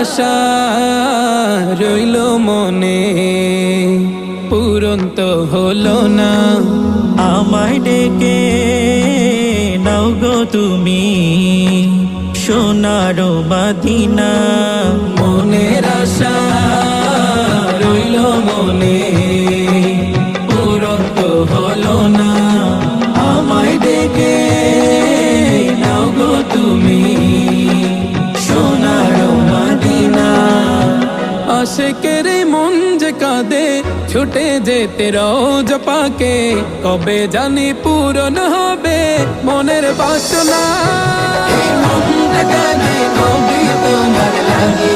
আশা রইল মনে, পূরণ তো হলো না। আমায় ডেকে নাও গো তুমি সোনার মদিনা। মনের আশা রইল মনে, পূরণ তো হলো না। আমায় ডেকে নাও গো তুমি সোনার মদিনা। আশিকের মন যে কাঁদে ছুটে যেতে রোজ পাকে, কবে জানি পূরণ হবে মনের বাসনা। এই মন যে কাঁদে কবে তোমার লাগে